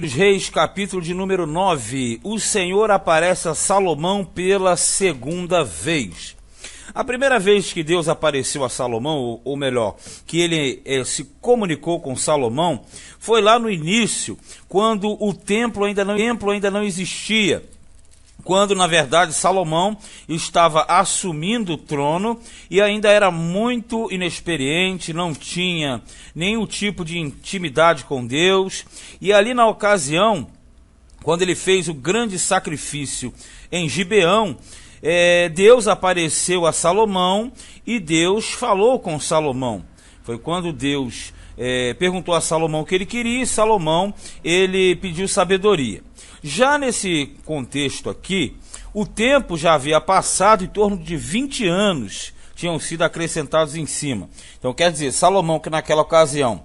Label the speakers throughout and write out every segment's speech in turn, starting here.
Speaker 1: Reis, capítulo de número 9, o Senhor aparece a Salomão pela segunda vez. A primeira vez que Deus apareceu a Salomão, ou melhor, que ele se comunicou com Salomão, foi lá no início, quando o templo ainda não existia. Quando, na verdade, Salomão estava assumindo o trono e ainda era muito inexperiente, não tinha nenhum tipo de intimidade com Deus. E ali na ocasião, quando ele fez o grande sacrifício em Gibeão, Deus apareceu a Salomão e Deus falou com Salomão. Foi quando Deus perguntou a Salomão o que ele queria e Salomão ele pediu sabedoria. Já nesse contexto aqui, o tempo já havia passado, em torno de 20 anos tinham sido acrescentados em cima. Então quer dizer, Salomão, que naquela ocasião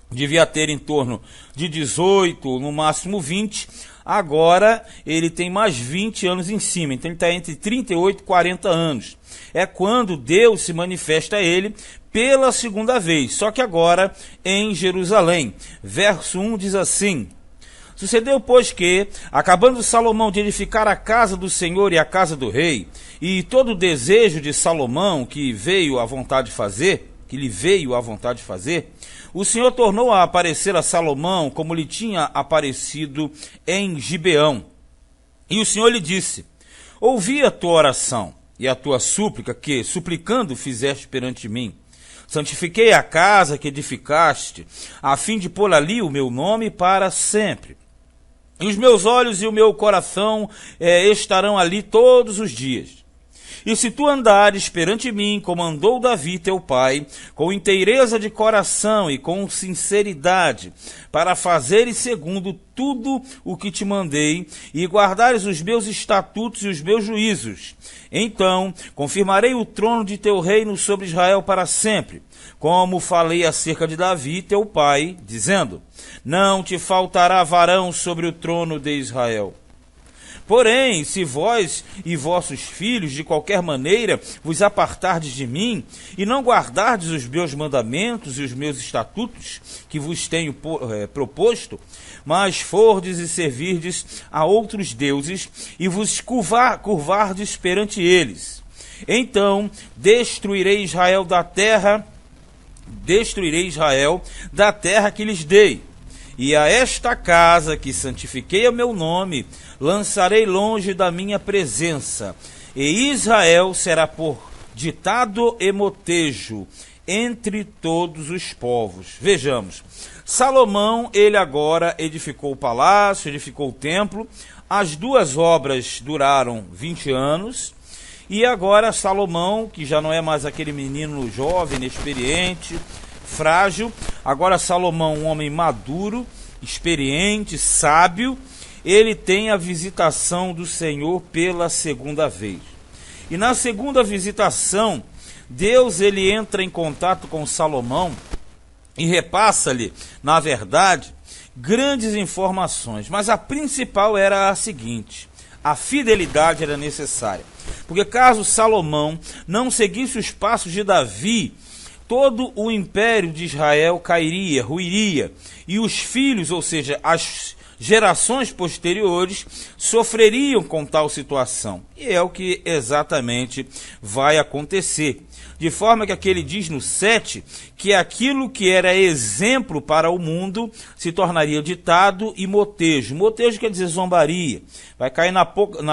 Speaker 1: devia ter em torno de 18, no máximo 20, agora ele tem mais 20 anos em cima, então ele está entre 38 e 40 anos. É quando Deus se manifesta a ele pela segunda vez, só que agora em Jerusalém. Verso 1 diz assim: Sucedeu, pois, que, acabando Salomão de edificar a casa do Senhor e a casa do rei, e todo o desejo de Salomão que lhe veio à vontade de fazer, o Senhor tornou a aparecer a Salomão como lhe tinha aparecido em Gibeão. E o Senhor lhe disse: Ouvi a tua oração e a tua súplica que, suplicando, fizeste perante mim. Santifiquei a casa que edificaste, a fim de pôr ali o meu nome para sempre. E os meus olhos e o meu coração estarão ali todos os dias. E se tu andares perante mim, como andou Davi teu pai, com inteireza de coração e com sinceridade, para fazeres segundo tudo o que te mandei, e guardares os meus estatutos e os meus juízos, então confirmarei o trono de teu reino sobre Israel para sempre, como falei acerca de Davi teu pai, dizendo: Não te faltará varão sobre o trono de Israel. Porém, se vós e vossos filhos de qualquer maneira vos apartardes de mim, e não guardardes os meus mandamentos e os meus estatutos, que vos tenho proposto, mas fordes e servirdes a outros deuses, e vos curvardes perante eles, então destruirei Israel da terra que lhes dei. E a esta casa que santifiquei a meu nome, lançarei longe da minha presença, e Israel será por ditado e motejo entre todos os povos. Vejamos, Salomão, ele agora edificou o palácio, edificou o templo, as duas obras duraram 20 anos, e agora Salomão, que já não é mais aquele menino jovem, inexperiente, frágil, agora Salomão, um homem maduro, experiente, sábio, ele tem a visitação do Senhor pela segunda vez. E na segunda visitação, Deus ele entra em contato com Salomão e repassa-lhe, na verdade, grandes informações. Mas a principal era a seguinte: a fidelidade era necessária. Porque caso Salomão não seguisse os passos de Davi, todo o império de Israel cairia, ruiria, e os filhos, ou seja, as gerações posteriores, sofreriam com tal situação. E é o que exatamente vai acontecer. De forma que aqui ele diz no 7, que aquilo que era exemplo para o mundo se tornaria ditado e motejo. Motejo quer dizer zombaria, vai cair na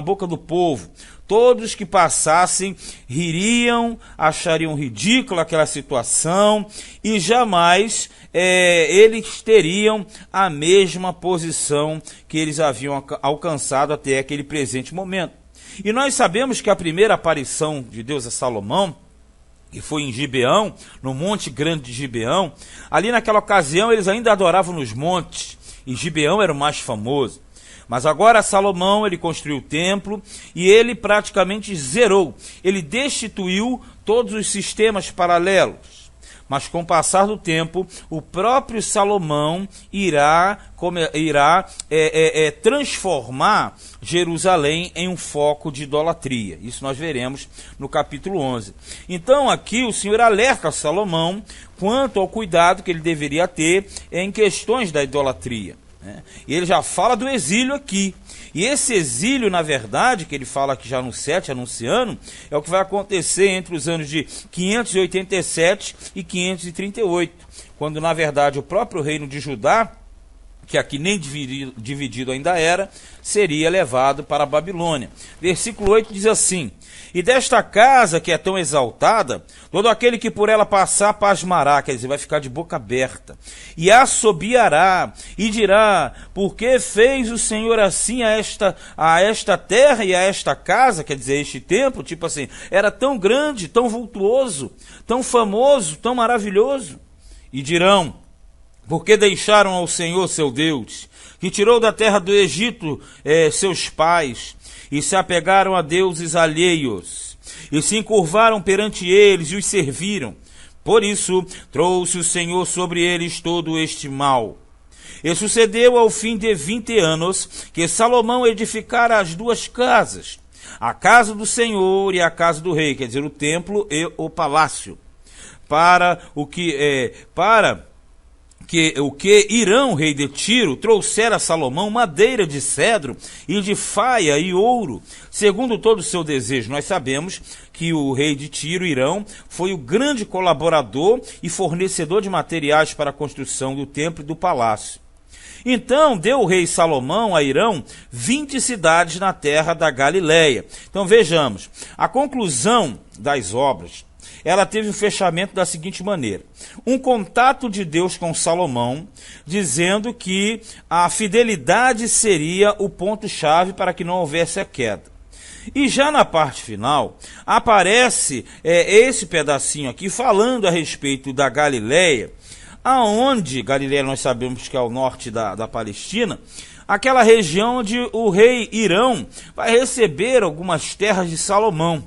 Speaker 1: boca do povo. Todos que passassem ririam, achariam ridícula aquela situação e jamais eles teriam a mesma posição que eles haviam alcançado até aquele presente momento. E nós sabemos que a primeira aparição de Deus a Salomão, que foi em Gibeão, no Monte Grande de Gibeão, ali naquela ocasião eles ainda adoravam nos montes, e Gibeão era o mais famoso. Mas agora Salomão, ele construiu o templo e ele praticamente zerou. Ele destituiu todos os sistemas paralelos. Mas com o passar do tempo, o próprio Salomão irá transformar Jerusalém em um foco de idolatria. Isso nós veremos no capítulo 11. Então aqui o Senhor alerta a Salomão quanto ao cuidado que ele deveria ter em questões da idolatria. né? E ele já fala do exílio aqui. E esse exílio, na verdade, que ele fala aqui já no 7, anunciando, é o que vai acontecer entre os anos de 587 e 538, quando, na verdade, o próprio reino de Judá, que aqui nem dividido ainda era, seria levado para a Babilônia. Versículo 8 diz assim: e desta casa que é tão exaltada, todo aquele que por ela passar pasmará, quer dizer, vai ficar de boca aberta, e assobiará, e dirá: por que fez o Senhor assim a esta terra e a esta casa? Quer dizer, este templo, tipo assim, era tão grande, tão vultuoso, tão famoso, tão maravilhoso. E dirão: porque deixaram ao Senhor seu Deus, que tirou da terra do Egito seus pais, e se apegaram a deuses alheios, e se encurvaram perante eles e os serviram. Por isso trouxe o Senhor sobre eles todo este mal. E sucedeu ao fim de 20 anos que Salomão edificara as duas casas, a casa do Senhor e a casa do rei, quer dizer, o templo e o palácio, para o que Irão, rei de Tiro, trouxera a Salomão madeira de cedro e de faia e ouro, segundo todo o seu desejo. Nós sabemos que o rei de Tiro, Irão, foi o grande colaborador e fornecedor de materiais para a construção do templo e do palácio. Então deu o rei Salomão a Irão 20 cidades na terra da Galileia. Então vejamos, a conclusão das obras, ela teve um fechamento da seguinte maneira: um contato de Deus com Salomão, dizendo que a fidelidade seria o ponto-chave para que não houvesse a queda. E já na parte final, aparece esse pedacinho aqui, falando a respeito da Galileia, aonde, Galileia nós sabemos que é ao norte da Palestina, aquela região onde o rei Irão vai receber algumas terras de Salomão.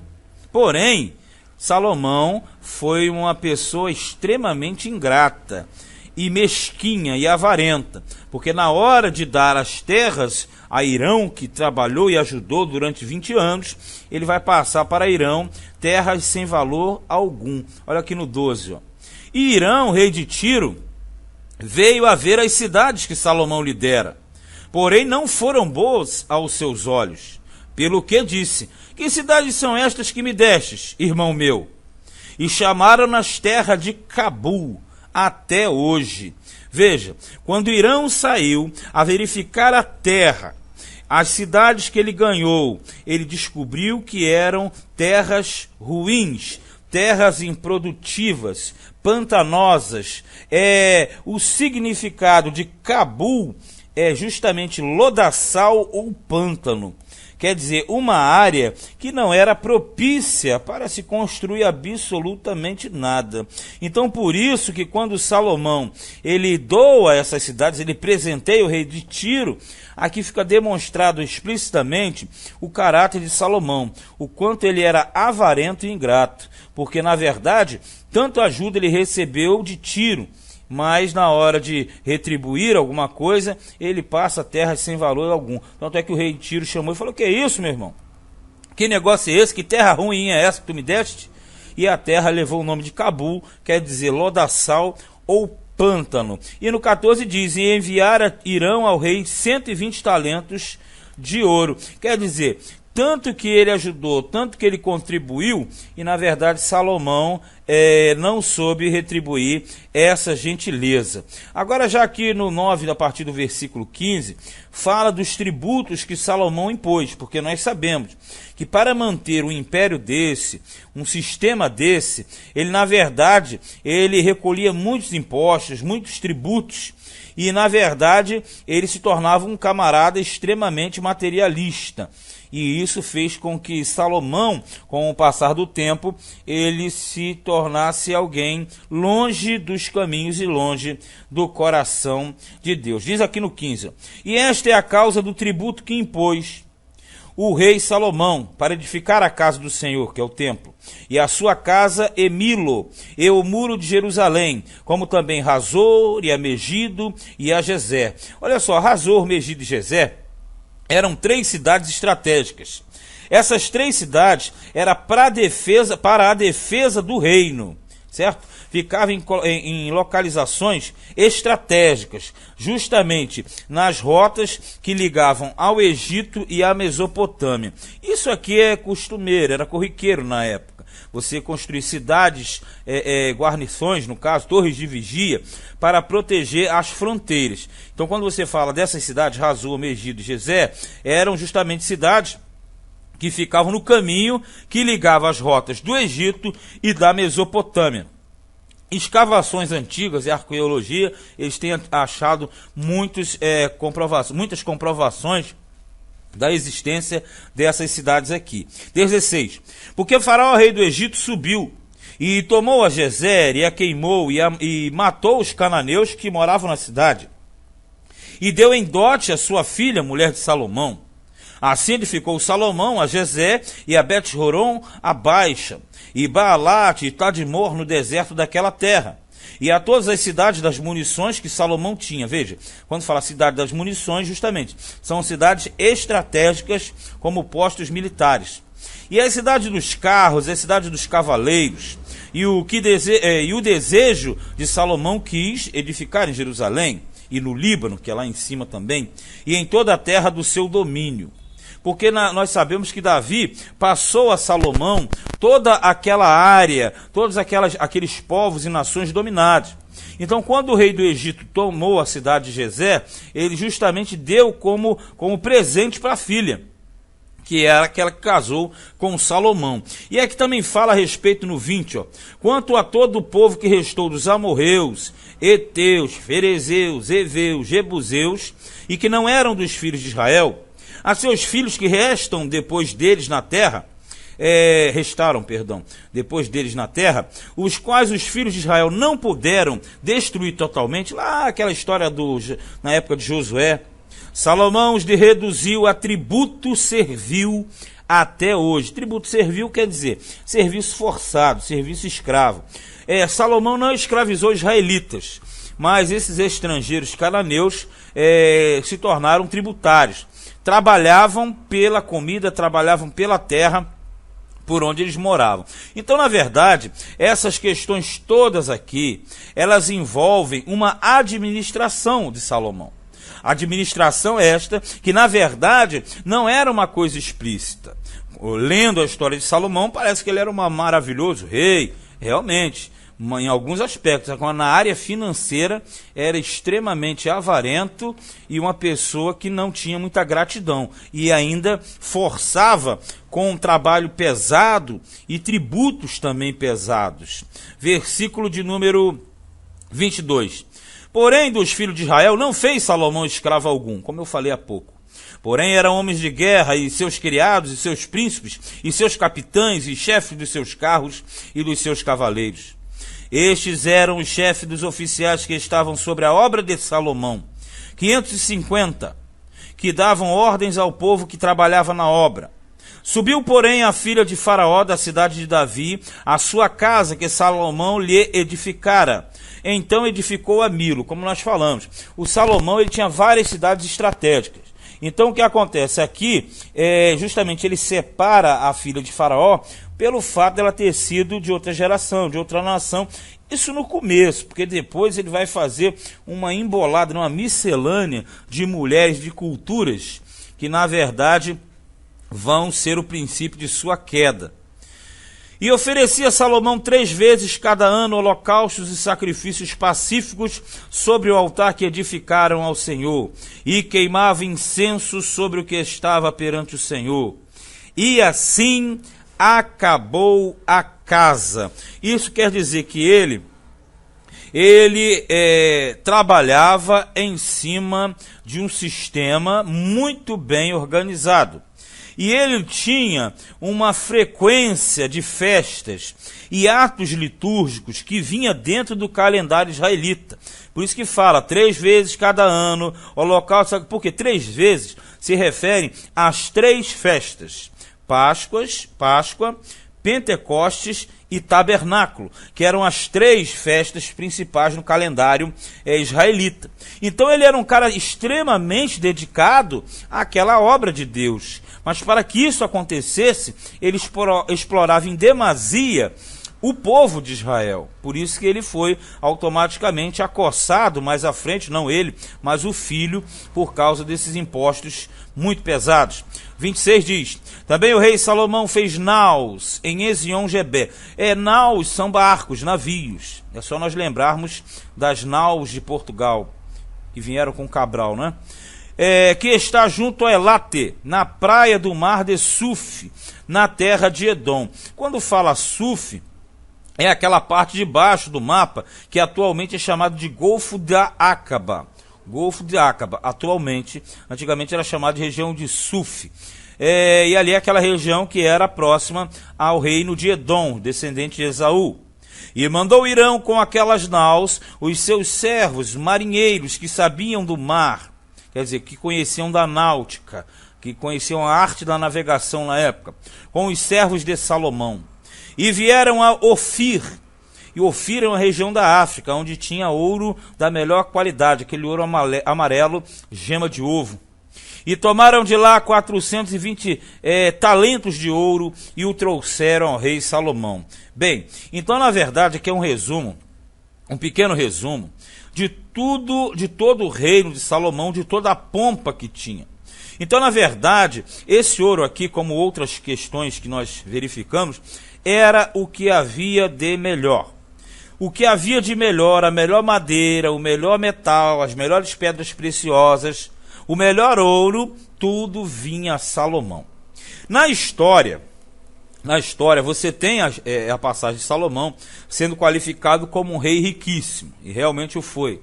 Speaker 1: Porém, Salomão foi uma pessoa extremamente ingrata e mesquinha e avarenta, porque na hora de dar as terras a Irão, que trabalhou e ajudou durante 20 anos, ele vai passar para Irão terras sem valor algum. Olha aqui no 12, ó. E Irão, rei de Tiro, veio a ver as cidades que Salomão lhe dera, porém não foram boas aos seus olhos, pelo que disse: que cidades são estas que me destes, irmão meu? E chamaram-nas terra de Cabul, até hoje. Veja, quando Irão saiu a verificar a terra, as cidades que ele ganhou, ele descobriu que eram terras ruins, terras improdutivas, pantanosas. O significado de Cabul é justamente lodaçal ou pântano. Quer dizer, uma área que não era propícia para se construir absolutamente nada. Então, por isso que quando Salomão ele doa essas cidades, ele presenteia o rei de Tiro, aqui fica demonstrado explicitamente o caráter de Salomão, o quanto ele era avarento e ingrato, porque na verdade, tanto ajuda ele recebeu de Tiro, mas na hora de retribuir alguma coisa, ele passa terras sem valor algum. Tanto é que o rei de Tiro chamou e falou: que é isso, meu irmão? Que negócio é esse? Que terra ruim é essa que tu me deste? E a terra levou o nome de Cabul, quer dizer lodaçal ou pântano. E no 14 diz: e enviara Irão ao rei 120 talentos de ouro. Quer dizer, tanto que ele ajudou, tanto que ele contribuiu, e na verdade Salomão não soube retribuir essa gentileza. Agora já aqui no 9, a partir do versículo 15, fala dos tributos que Salomão impôs, porque nós sabemos que para manter um império desse, um sistema desse, ele na verdade, ele recolhia muitos impostos, muitos tributos, e na verdade ele se tornava um camarada extremamente materialista. E isso fez com que Salomão, com o passar do tempo, ele se tornasse alguém longe dos caminhos e longe do coração de Deus. Diz aqui no 15: e esta é a causa do tributo que impôs o rei Salomão para edificar a casa do Senhor, que é o templo, e a sua casa e Milo, e o muro de Jerusalém, como também Razor, e a Megido, e a Gezer. Olha só, Razor, Megido e Gezer eram 3 cidades estratégicas. Essas 3 cidades eram para a defesa do reino, certo? ficava em localizações estratégicas, justamente nas rotas que ligavam ao Egito e à Mesopotâmia. Isso aqui é costumeiro, era corriqueiro na época. Você construir cidades, guarnições, no caso, torres de vigia, para proteger as fronteiras. Então, quando você fala dessas cidades, Razor, Megido e Gezé, eram justamente cidades que ficavam no caminho que ligava as rotas do Egito e da Mesopotâmia. Escavações antigas e arqueologia, eles têm achado muitas comprovações da existência dessas cidades aqui. 16. Porque Faraó, rei do Egito, subiu e tomou a Gezer e a queimou e matou os cananeus que moravam na cidade. E deu em dote a sua filha, mulher de Salomão. Assim edificou Salomão a Gezer e a Bet-Horon a Baixa, e Baalat e Tadmor no deserto daquela terra, e a todas as cidades das munições que Salomão tinha. Veja, quando fala cidade das munições, justamente, são cidades estratégicas como postos militares. E as cidades dos carros, as cidades dos cavaleiros, e o desejo de Salomão quis edificar em Jerusalém, e no Líbano, que é lá em cima também, e em toda a terra do seu domínio. Porque nós sabemos que Davi passou a Salomão toda aquela área, todos aqueles povos e nações dominados. Então, quando o rei do Egito tomou a cidade de Gezer, ele justamente deu como presente para a filha, que era aquela que casou com Salomão. E aqui também fala a respeito no 20, quanto a todo o povo que restou dos amorreus, heteus, ferezeus, heveus, jebuseus, e que não eram dos filhos de Israel, a seus filhos que restaram depois deles na terra, os quais os filhos de Israel não puderam destruir totalmente, lá aquela história na época de Josué, Salomão os reduziu a tributo servil até hoje. Tributo servil quer dizer serviço forçado, serviço escravo. Salomão não escravizou israelitas, mas esses estrangeiros cananeus se tornaram tributários. Trabalhavam pela comida, trabalhavam pela terra por onde eles moravam. Então, na verdade, essas questões todas aqui, elas envolvem uma administração de Salomão. Administração esta que, na verdade, não era uma coisa explícita. Lendo a história de Salomão, parece que ele era um maravilhoso rei, realmente, em alguns aspectos. Na área financeira, era extremamente avarento e uma pessoa que não tinha muita gratidão. E ainda forçava com um trabalho pesado e tributos também pesados. Versículo de número 22. Porém, dos filhos de Israel não fez Salomão escravo algum, como eu falei há pouco. Porém, eram homens de guerra, e seus criados, e seus príncipes, e seus capitães, e chefes dos seus carros e dos seus cavaleiros. Estes eram os chefes dos oficiais que estavam sobre a obra de Salomão, 550, que davam ordens ao povo que trabalhava na obra. Subiu, porém, a filha de Faraó da cidade de Davi, a sua casa que Salomão lhe edificara. Então edificou a Milo, como nós falamos. O Salomão ele tinha várias cidades estratégicas. Então o que acontece aqui, justamente ele separa a filha de Faraó pelo fato dela ter sido de outra geração, de outra nação. Isso no começo, porque depois ele vai fazer uma embolada, uma miscelânea de mulheres de culturas que na verdade vão ser o princípio de sua queda. E oferecia Salomão 3 vezes cada ano holocaustos e sacrifícios pacíficos sobre o altar que edificaram ao Senhor, e queimava incenso sobre o que estava perante o Senhor. E assim acabou a casa. Isso quer dizer que ele trabalhava em cima de um sistema muito bem organizado. E ele tinha uma frequência de festas e atos litúrgicos que vinha dentro do calendário israelita. Por isso que fala 3 vezes cada ano, holocausto, porque 3 vezes se referem às 3 festas: Páscoa, Pentecostes e Tabernáculo, que eram as 3 festas principais no calendário israelita. Então ele era um cara extremamente dedicado àquela obra de Deus. Mas para que isso acontecesse, ele explorava em demasia o povo de Israel. Por isso que ele foi automaticamente acossado mais à frente, não ele, mas o filho, por causa desses impostos muito pesados. 26 diz: também o rei Salomão fez naus em Ezion-Geber. Naus são barcos, navios. É só nós lembrarmos das naus de Portugal, que vieram com Cabral, né? Que está junto a Elate, na praia do mar de Suf, na terra de Edom. Quando fala Suf, é aquela parte de baixo do mapa que atualmente é chamado de Golfo da Acaba. Golfo de Acaba, atualmente, antigamente era chamado de região de Suf. E ali é aquela região que era próxima ao reino de Edom, descendente de Esaú. E mandou Irão com aquelas naus os seus servos marinheiros que sabiam do mar, quer dizer, que conheciam da náutica, que conheciam a arte da navegação na época, com os servos de Salomão. E vieram a Ofir, e Ofir é uma região da África, onde tinha ouro da melhor qualidade, aquele ouro amarelo, gema de ovo. E tomaram de lá 420 talentos de ouro e o trouxeram ao rei Salomão. Bem, então na verdade aqui é um resumo, um pequeno resumo, de todo o reino de Salomão, de toda a pompa que tinha. Então, na verdade, esse ouro aqui, como outras questões que nós verificamos, era o que havia de melhor. O que havia de melhor, a melhor madeira, o melhor metal, as melhores pedras preciosas, o melhor ouro, tudo vinha a Salomão. Na história você tem a passagem de Salomão sendo qualificado como um rei riquíssimo, e realmente o foi.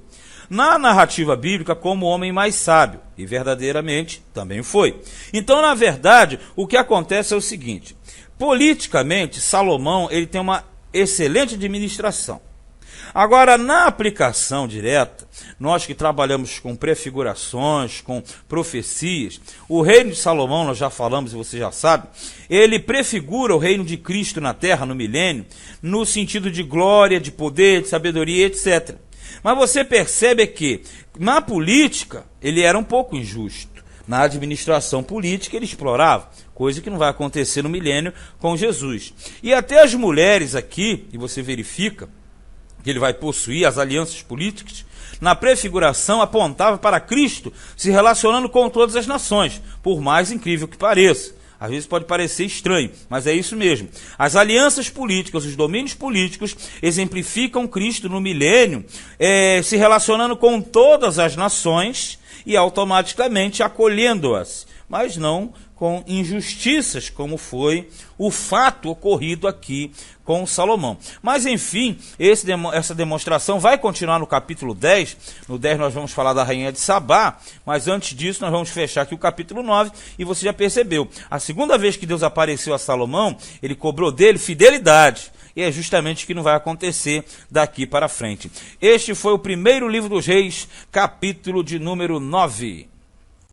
Speaker 1: Na narrativa bíblica, como o homem mais sábio, e verdadeiramente também foi. Então, na verdade, o que acontece é o seguinte: politicamente, Salomão ele tem uma excelente administração. Agora, na aplicação direta, nós que trabalhamos com prefigurações, com profecias, o reino de Salomão, nós já falamos e você já sabe, ele prefigura o reino de Cristo na terra, no milênio, no sentido de glória, de poder, de sabedoria, etc. Mas você percebe que, na política, ele era um pouco injusto. Na administração política, ele explorava, coisa que não vai acontecer no milênio com Jesus. E até as mulheres aqui, e você verifica que ele vai possuir as alianças políticas, na prefiguração apontava para Cristo se relacionando com todas as nações, por mais incrível que pareça. Às vezes pode parecer estranho, mas é isso mesmo. As alianças políticas, os domínios políticos, exemplificam Cristo no milênio, se relacionando com todas as nações e automaticamente acolhendo-as, mas não com injustiças, como foi o ocorrido aqui com Salomão. Mas enfim, essa demonstração vai continuar no capítulo 10. No 10 nós vamos falar da rainha de Sabá, mas antes disso nós vamos fechar aqui o capítulo 9, e você já percebeu, a segunda vez que Deus apareceu a Salomão, ele cobrou dele fidelidade. E é justamente o que não vai acontecer daqui para frente. Este foi o primeiro livro dos Reis, capítulo de número 9.